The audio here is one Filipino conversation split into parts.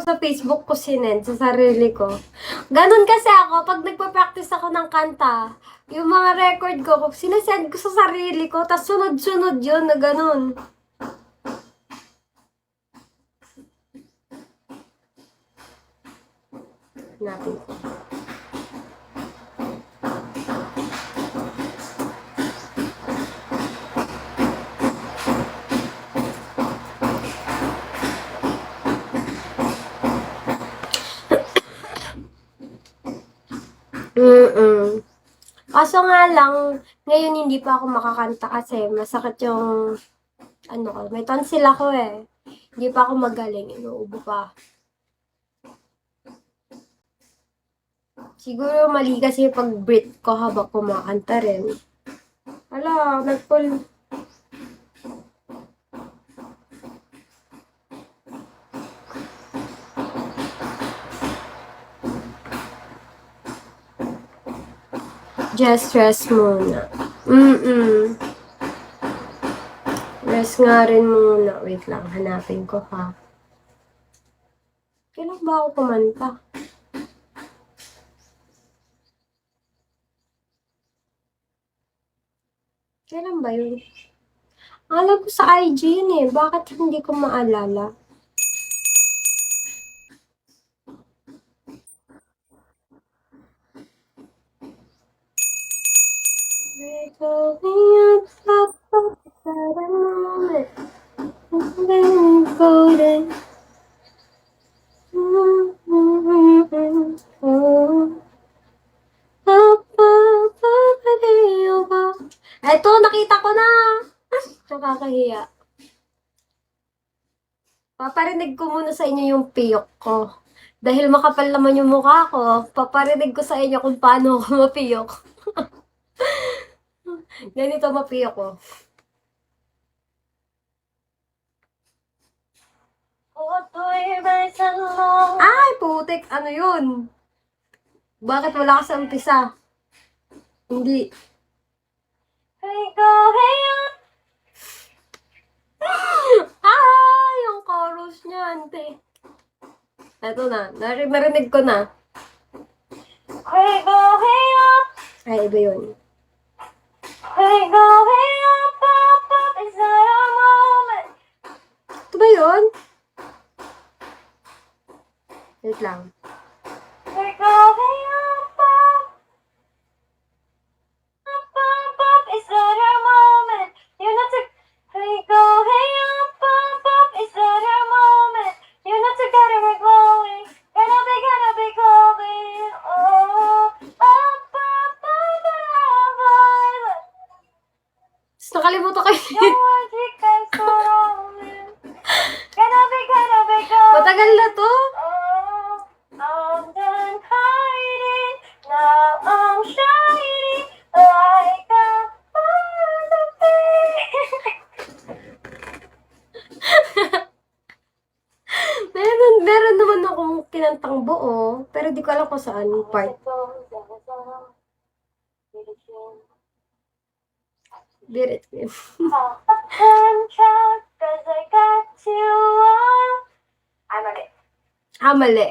Sa Facebook ko sinend sa sarili ko. Ganon kasi ako, pag nagpa-practice ako ng kanta, yung mga record ko, sinesend ko sa sarili ko, tas sunod-sunod yun na ganon. Natin ko. Kaso nga lang, ngayon hindi pa ako makakanta kasi masakit yung, ano ko, may tonsil ako eh. Hindi pa ako magaling, inuubo pa. Siguro mali kasi yung pag-breathe ko habang kumakanta rin. Hala, nagpul... Just rest muna. Rest nga rin muna. Wait lang, hanapin ko ha. Kailan ba ako kumanta? Kailan ba yun? Alam ko sa IG yun eh. Bakit hindi ko maalala? We're going up, up, at a moment. Then golden. Eto, nakita ko na! Nakakahiya. Paparinig ko muna sa inyo yung piyok ko. Dahil makapal naman yung mukha ko, paparinig ko sa inyo kung paano ako mapiyok. Ganito mapiyok ko. Ay, putik! Ano yun? Bakit wala ka sa umpisa? Hindi. Ah, yung chorus niya, ante. Eto na, narinig ko na. Ay, iba yun. Ito ba yun? Wait lang. Nakalimutan ko yun. Matagal na to. Meron naman akong kinantang buo, pero di ko alam kung saan part. Beat it. Mali.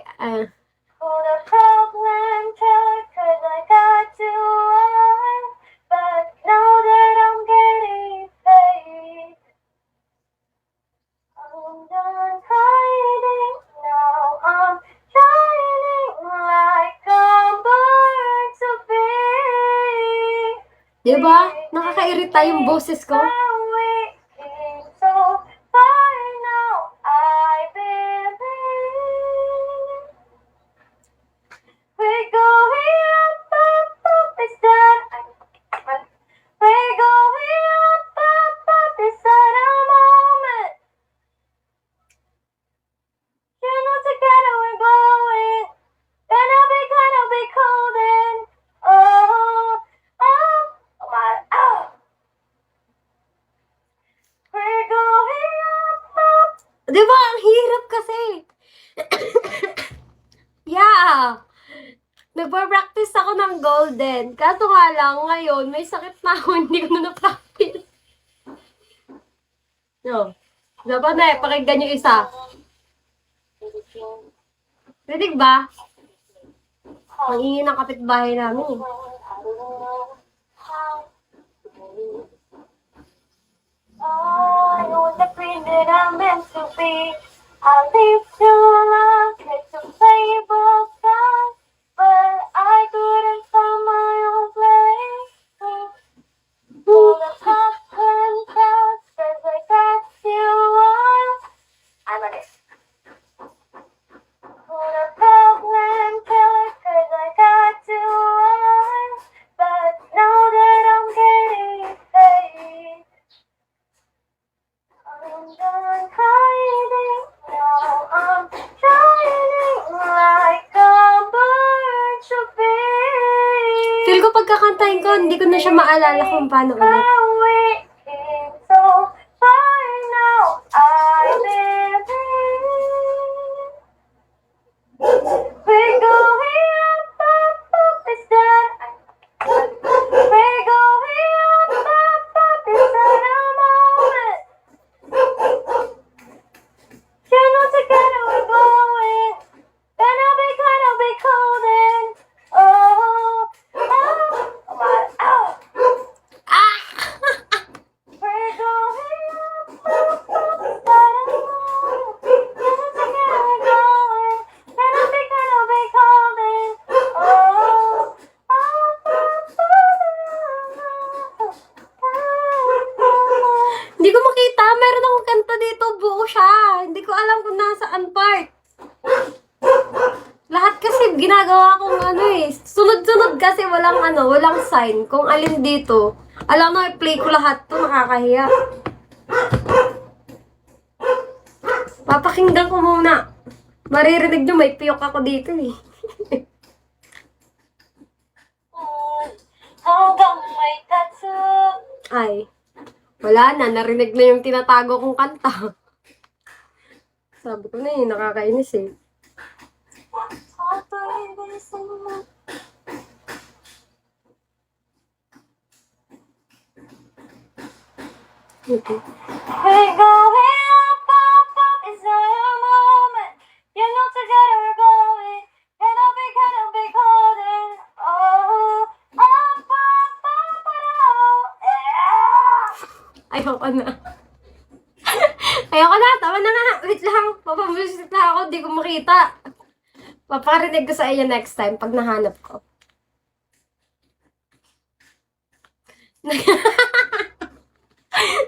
Diba? Nakakairita yung boses ko. Diba? Ang hirap kasi. Yeah. Nagpa-practice ako ng golden. Kaso nga lang, ngayon, may sakit na ako, hindi ko na na-practice. No. Dapat na, pakinggan yung isa. Rinig ba? Ang ingin ng kapitbahay namin. I was the friend that I'm meant to be. I live to love, tried to play both sides, but I couldn't find my own place. All the past and past, cause I got you on. I'm a this. For the problem killer, cause I got you on. But now that I'm getting paid, I'm done hiding. Now I'm shining like a bird to be. Feel ko pagkakantahin ko, hindi ko na siya maalala kung paano ulit. We came so far now, I believe. We're going up, up, up, it's that. We're going up, up, up, it's that moment. You know together we're going. Gonna be golden. Oh, oh, my, oh. Ah! We're going up, up, up, it's that moment. You know together we're going. Gonna be golden. Oh, oh, Hindi ko makita. Meron akong kanta dito. Buo siya. Hindi ko alam kung nasaan part. Lahat kasi ginagawa kong ano eh. Sunod-sunod kasi walang sign. Kung alin dito. Alam mo, i-play ko lahat to. Nakakahiya. Papakinggan ko muna. Maririnig nyo, may piyok ako dito eh. hanggang may tattoo. Ay. Wala na. Narinig na yung tinatago kong kanta. Sabi ko na eh. Nakakainis eh. Okay. We're going up, up, up, it's our moment. You know together we're going. Gonna be golden. Oh, up, up, up, yeah. Ayoko na. Ayoko na. Tama na nga. Wait lang. Papamusit na ako. Di ko makita. Paparinig ko sa iyo next time pag nahanap ko.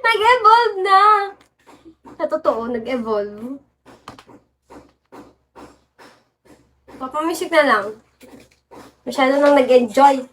Nag-evolve na. Sa totoo, nag-evolve. Papamusit na lang. Masyado nang nag-enjoy.